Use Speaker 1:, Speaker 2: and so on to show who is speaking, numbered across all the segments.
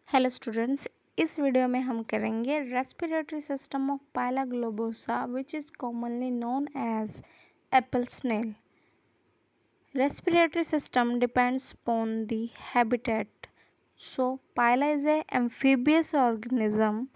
Speaker 1: Hello students. इस video में हम करेंगे respiratory system of Pila globosa which is commonly known as apple snail. Respiratory system depends upon the habitat. So Pila is a amphibious organism.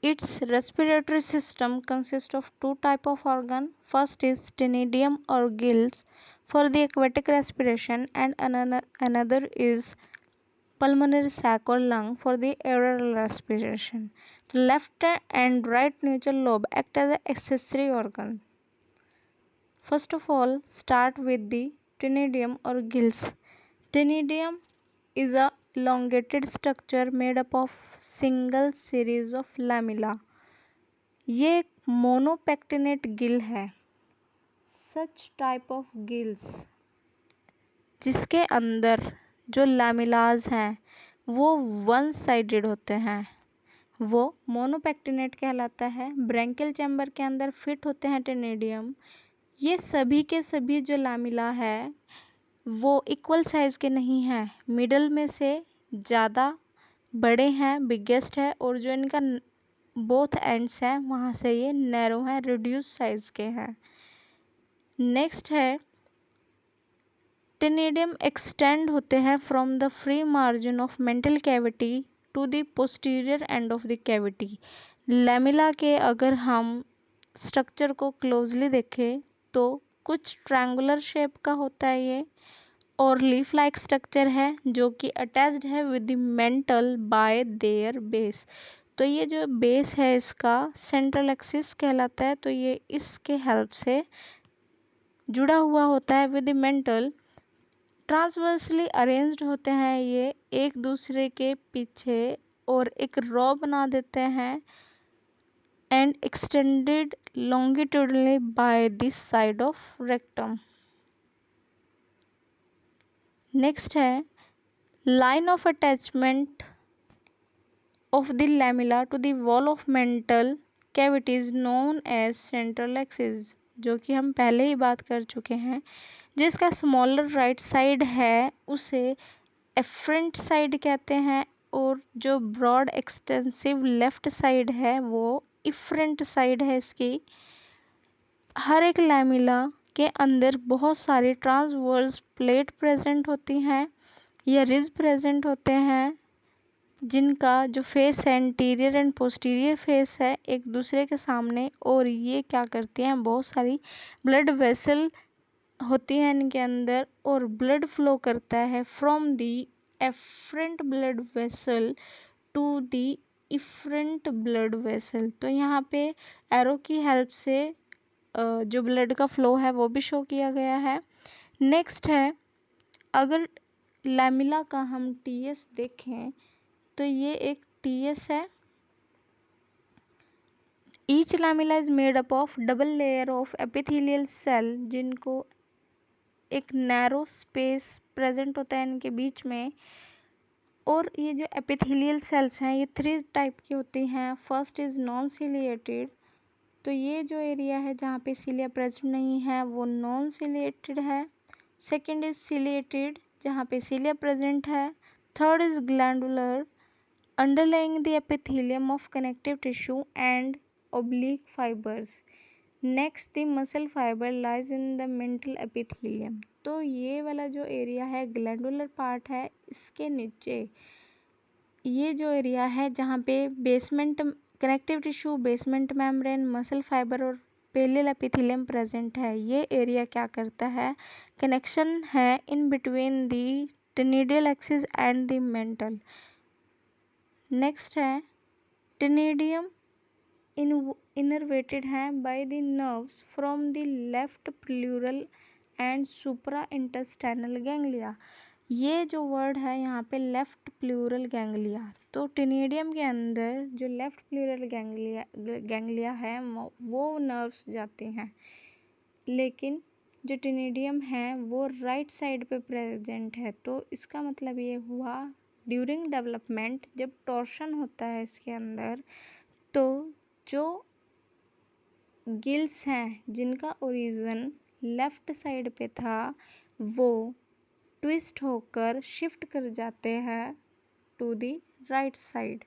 Speaker 1: Its respiratory system consists of two type of organ. First is ctenidium or gills for the aquatic respiration, and another is pulmonary sac or lung for the aerial respiration. The left and right nasal lobe act as accessory organ. First of all, start with the ctenidium or gills. Ctenidium is a elongated structure made up of single series of lamella. ये एक मोनोपेक्टिनेट गिल है. Such type of gills जिसके अंदर जो लैमिलाज हैं वो one sided होते हैं, वो मोनोपेक्टिनेट कहलाता है. ब्रैंकियल चैम्बर के अंदर फिट होते हैं टेनेडियम. ये सभी के सभी जो लैमिला है वो इक्वल साइज़ के नहीं हैं, मिडल में से ज़्यादा बड़े हैं, बिगेस्ट है, और जो इनका बोथ एंड्स हैं वहाँ से ये नैरो हैं, रिड्यूस साइज़ के हैं. नेक्स्ट है टेनेडियम एक्सटेंड होते हैं from the free margin of mantle cavity to the posterior end of the cavity. Lamella के अगर हम स्ट्रक्चर को क्लोजली देखें तो कुछ ट्रायंगुलर शेप का होता है ये, और लीफ लाइक स्ट्रक्चर है जो कि अटैच्ड है with the mental bye there base. तो ये जो बेस है इसका सेंट्रल एक्सिस कहलाता है, तो ये इसके हेल्प से जुड़ा हुआ होता है with the mental. Transversely arranged होते हैं ये एक दूसरे के पीछे और एक रॉ बना देते हैं and extended longitudinally by this side of rectum. Next है line of attachment of the lamella to the wall of mantle cavity is known as central axis, जो कि हम पहले ही बात कर चुके हैं. जिसका स्मॉलर राइट साइड है उसे एफरेंट साइड कहते हैं, और जो ब्रॉड एक्सटेंसिव लेफ्ट साइड है वो इफरेंट साइड है इसकी. हर एक लैमिला के अंदर बहुत सारी ट्रांसवर्स प्लेट प्रेजेंट होती हैं या रिज प्रेजेंट होते हैं, जिनका जो फेस है इंटीरियर एंड पोस्टीरियर फेस है एक दूसरे के सामने, और ये क्या करती हैं, बहुत सारी ब्लड वेसल होती है इनके अंदर, और ब्लड फ्लो करता है from the afferent blood vessel to the efferent blood vessel. तो यहाँ पे एरो की हेल्प से जो ब्लड का फ्लो है वो भी शो किया गया है. नेक्स्ट है अगर लैमिला का हम टीएस देखें तो ये एक टीएस है. Each lamella is made up of double layer of epithelial cell, जिनको एक नैरो स्पेस प्रेजेंट होता है इनके बीच में. और ये जो एपिथेलियल सेल्स हैं ये 3 टाइप की होती हैं. फर्स्ट इज़ नॉन सिलिएटेड, तो ये जो एरिया है जहाँ पे सिलिया प्रेजेंट नहीं है वो नॉन सिलिएटेड है. सेकंड इज़ सिलिएटेड जहाँ पे सिलिया प्रेजेंट है. Third is glandular underlying the epithelium of connective tissue and oblique fibers. Next, the muscle fiber lies in the mental epithelium. तो ये वाला जो एरिया है ग्लैंडुलर पार्ट है, इसके नीचे ये जो एरिया है जहाँ पे basement connective tissue, basement membrane, muscle fibre और पेलियल एपिथेलियम प्रेजेंट है. ये एरिया क्या करता है, कनेक्शन है in between the ctenidial axis and the mantle. Next है टेनिडियम इनर्वेटेड है by the nerves from the left pleural and supra intestinal ganglia. ये जो वर्ड है यहाँ पे लेफ्ट प्लूरल गैंग्लिया, तो टेनिडियम के अंदर जो लेफ्ट प्लूरल गैंग्लिया है वो नर्व्स जाती हैं, लेकिन जो टेनिडियम है वो राइट साइड पे प्रेजेंट है. तो इसका मतलब ये हुआ ड्यूरिंग डेवलपमेंट जब टॉर्शन होता है इसके अंदर, तो जो गिल्स हैं जिनका ओरिजिन लेफ्ट साइड पे था वो ट्विस्ट होकर शिफ्ट कर जाते हैं to the right side.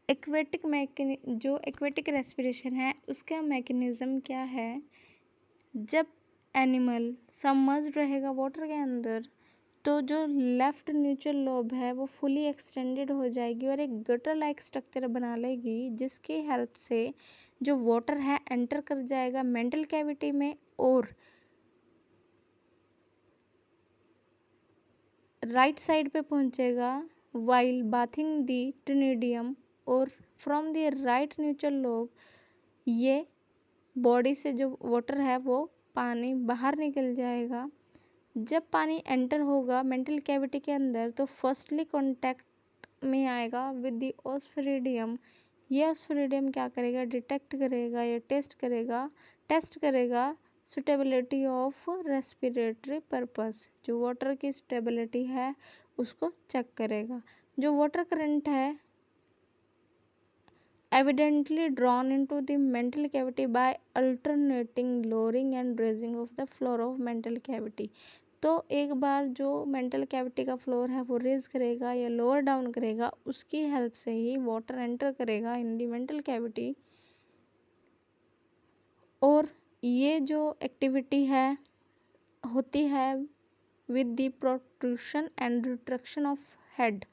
Speaker 1: जो एक्वेटिक रेस्पिरेशन है उसका मैकेनिज्म क्या है? जब एनिमल सबमर्ज्ड रहेगा वाटर के अंदर तो जो लेफ्ट न्यूट्रल लोब है वो फुली एक्सटेंडेड हो जाएगी और एक गटर लाइक स्ट्रक्चर बना लेगी, जिसकी हेल्प से जो वाटर है एंटर कर जाएगा मेंटल कैविटी में और राइट साइड पे पहुंचेगा वाइल बाथिंग दी ट्रिनिडियम, और from the right neutral lobe ये बॉडी से जो वाटर है वो पानी बाहर निकल जाएगा। जब पानी एंटर होगा मेंटल कैविटी के अंदर तो फर्स्टली कांटेक्ट में आएगा विद द ऑस्फेरिडियम। ये ऑस्फेरिडियम क्या करेगा? डिटेक्ट करेगा या टेस्ट करेगा सुटेबिलिटी ऑफ रेस्पिरेटरी पर्पस। जो वाटर की स्टेबिलिटी है उसको चेक करेगा। जो वाटर करंट है evidently drawn into the mental cavity by alternating lowering and raising of the floor of mental cavity। तो एक बार जो मेंटल कैविटी का फ्लोर है वो रेज करेगा या लोअर डाउन करेगा, उसकी हेल्प से ही वाटर एंटर करेगा इन दी मेंटल कैविटी। और ये जो एक्टिविटी है होती है with the protrusion and retraction of head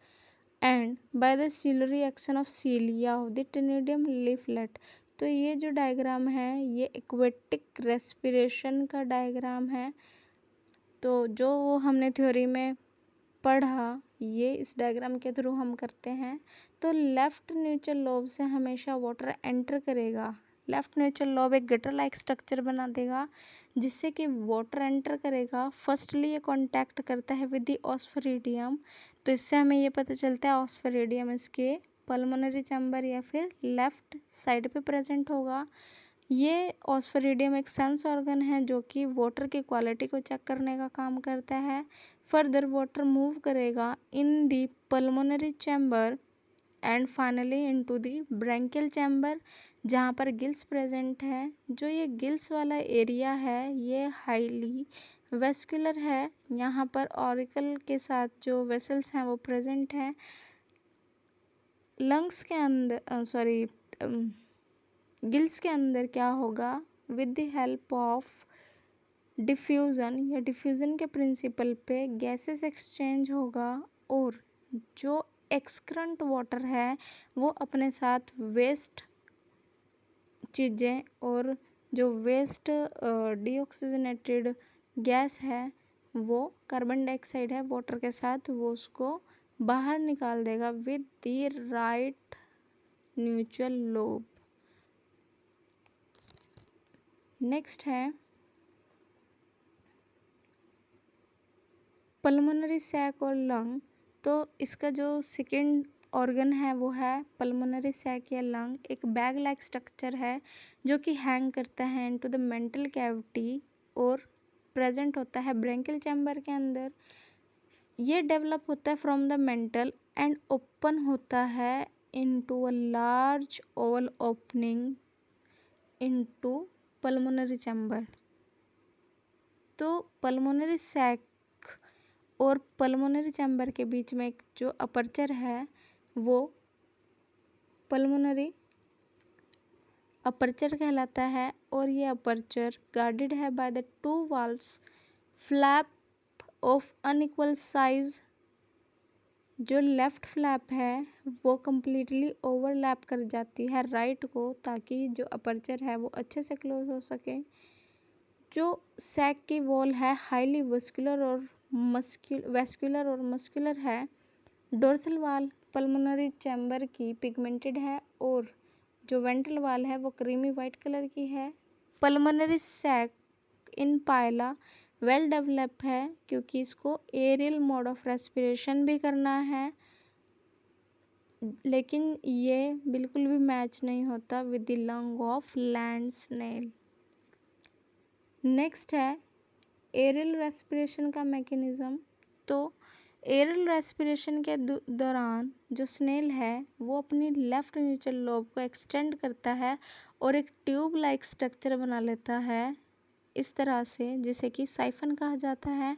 Speaker 1: and by the ciliary action of cilia of the ctenidium leaflet. तो ये जो डायग्राम है ये एक्वेटिक रेस्पिरेशन का डायग्राम है। तो जो वो हमने थ्योरी में पढ़ा ये इस डायग्राम के थ्रू हम करते हैं। तो लेफ्ट न्यूट्रल लोब से हमेशा वाटर एंटर करेगा। लेफ्ट न्यूट्रल लोब एक गटर लाइक स्ट्रक्चर बना देगा जिससे कि वाटर एंटर करेगा। फर्स्टली ये कांटेक्ट करता है विद द ऑस्फेरिडियम, तो इससे हमें ये पता चलता है ऑस्फेरिडियम इसके पल्मोनरी चैम्बर या फिर लेफ्ट साइड पे प्रेजेंट होगा। ये ऑस्फेरिडियम एक सेंस ऑर्गन है जो कि वाटर की क्वालिटी को चेक करने का काम करता है। फर्दर वाटर मूव करेगा in the pulmonary chamber and finally into the branchial chamber जहाँ पर गिल्स प्रेजेंट है। जो ये गिल्स वाला एरिया है ये हाईली वेस्कुलर है। यहाँ पर ऑरिकल के साथ जो वेसल्स हैं वो प्रेजेंट हैं। लंग्स के अंदर गिल्स के अंदर क्या होगा? With the help of diffusion या डिफ्यूज़न के प्रिंसिपल पे गैसेस एक्सचेंज होगा और जो एक्सक्रंट वाटर है वो अपने साथ वेस्ट चीज़ें और जो वेस्ट डीऑक्सीजनेटेड गैस है वो कार्बन डाइऑक्साइड है वाटर के साथ, वो उसको बाहर निकाल देगा with the right neutral lobe. Next है पल्मोनरी सैक और लंग। तो इसका जो सेकेंड ऑर्गन है वो है पल्मोनरी सैक या लंग। एक बैग लाइक स्ट्रक्चर है जो कि हैंग करता है इनटू द मेंटल कैविटी और प्रेजेंट होता है ब्रैंकियल चैम्बर के अंदर। ये डेवलप होता है from the mental and open होता है into a large Oval opening into pulmonary chamber. तो पल्मोनरी सैक और पल्मोनरी चैम्बर के बीच में एक जो अपर्चर है वो पल्मोनरी अपर्चर कहलाता है और ये अपर्चर गार्डेड है by the two valves flap of unequal size. जो लेफ्ट फ्लैप है वो कम्प्लीटली ओवरलैप कर जाती है राइट को ताकि जो अपर्चर है वो अच्छे से क्लोज हो सके। जो सैक की वॉल है हाईली वेस्कुलर और मस्कुलर है। डोर्सल वाल पल्मोनरी चैम्बर की पिगमेंटेड है और जो वेंट्रल वाल है वो क्रीमी वाइट कलर की है। पल्मोनरी सैक इन पायला वेल डेवलप है क्योंकि इसको एरियल मोड ऑफ रेस्पिरेशन भी करना है, लेकिन ये बिल्कुल भी मैच नहीं होता with the lung of land snail. Next है एरियल रेस्पिरेशन का मैकेनिज्म। तो एरियल रेस्पिरेशन के दौरान जो स्नेल है वो अपनी लेफ्ट न्यूट्रल लोब को एक्सटेंड करता है और एक ट्यूब लाइक स्ट्रक्चर बना लेता है इस तरह से, जिसे कि साइफन कहा जाता है।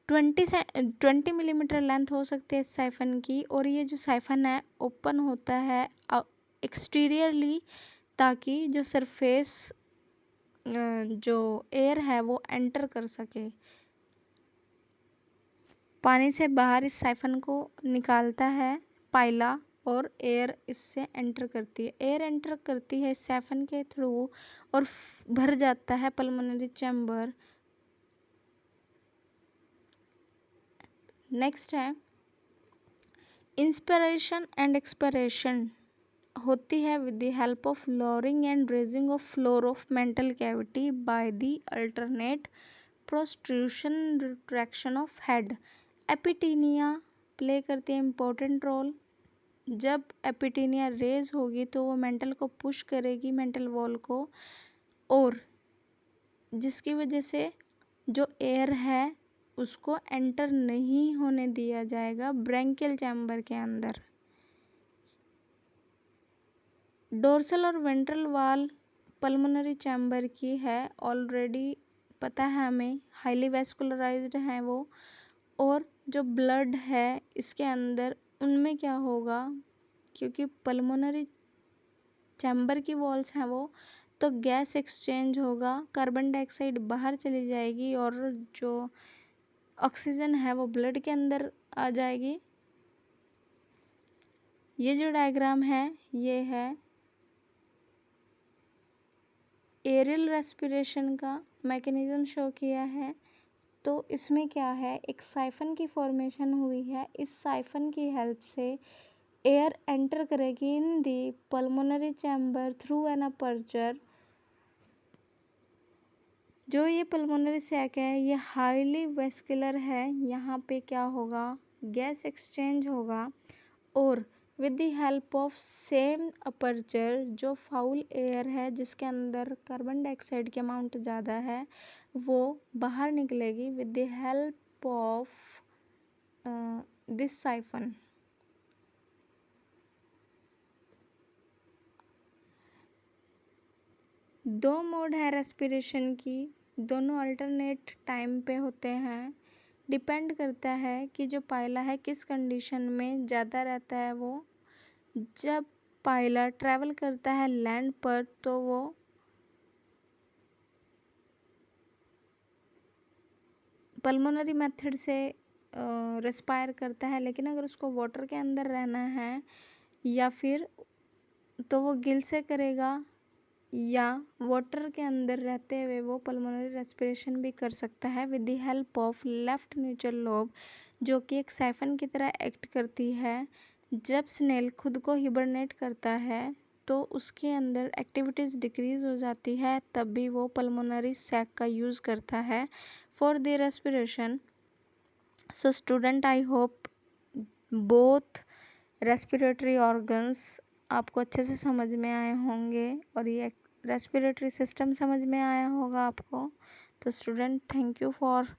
Speaker 1: 20 मिलीमीटर लेंथ हो सकती है इस साइफन की, और ये जो साइफन है ओपन होता है एक्सटीरियरली, ताकि जो सरफेस जो एयर है वो एंटर कर सके। पानी से बाहर इस साइफन को निकालता है पाइला, और एयर इससे एंटर करती है। एयर एंटर करती है इस साइफन के थ्रू और भर जाता है पल्मोनरी चैम्बर। नेक्स्ट है इंस्पिरेशन एंड एक्सपिरेशन, होती है with the help of lowering and raising of floor of mantle cavity by the alternate protrusion retraction of head. Epitaenia play करती है इम्पोर्टेंट रोल। जब एपिटीनिया रेज होगी तो वो मेंटल को पुश करेगी, मेंटल वॉल को, और जिसकी वजह से जो एयर है उसको एंटर नहीं होने दिया जाएगा ब्रैंकियल चैम्बर के अंदर। डोर्सल और वेंट्रल वॉल पल्मोनरी चैम्बर की है, ऑलरेडी पता है हमें, हाईली वैस्कुलराइज्ड है वो। और जो ब्लड है इसके अंदर, उनमें क्या होगा, क्योंकि पल्मोनरी चैम्बर की वॉल्स हैं वो, तो गैस एक्सचेंज होगा, कार्बन डाइऑक्साइड बाहर चली जाएगी और जो ऑक्सीजन है वो ब्लड के अंदर आ जाएगी। ये जो डायग्राम है ये है एरियल रेस्पिरेशन का मैकेनिज्म शो किया है। तो इसमें क्या है, एक साइफन की फॉर्मेशन हुई है। इस साइफन की हेल्प से एयर एंटर करेगी in the pulmonary chamber through an aperture. जो ये पल्मोनरी सैक है ये हाईली वेस्कुलर है। यहाँ पे क्या होगा, गैस एक्सचेंज होगा, और with the help of same aperture, जो फाउल एयर है जिसके अंदर कार्बन डाइऑक्साइड की अमाउंट ज़्यादा है वो बाहर निकलेगी with the help of this siphon. दो मोड है रेस्पिरेशन की, दोनों अल्टरनेट टाइम पे होते हैं। डिपेंड करता है कि जो पाइला है किस कंडीशन में ज़्यादा रहता है। वो जब पाइला ट्रैवल करता है लैंड पर तो वो पल्मोनरी मेथड से रेस्पायर करता है, लेकिन अगर उसको वाटर के अंदर रहना है या फिर तो वो गिल से करेगा, या वाटर के अंदर रहते हुए वो पल्मोनरी रेस्पिरेशन भी कर सकता है with the help of left neutral lobe, जो कि एक साइफन की तरह एक्ट करती है। जब स्नेल खुद को हिबरनेट करता है तो उसके अंदर एक्टिविटीज़ डिक्रीज हो जाती है, तब भी वो पल्मोनरी सैक का यूज़ करता है for the respiration. So student, I hope both respiratory organs आपको अच्छे से समझ में आए होंगे और ये रेस्पिरेटरी सिस्टम समझ में आया होगा आपको। तो स्टूडेंट, थैंक यू फॉर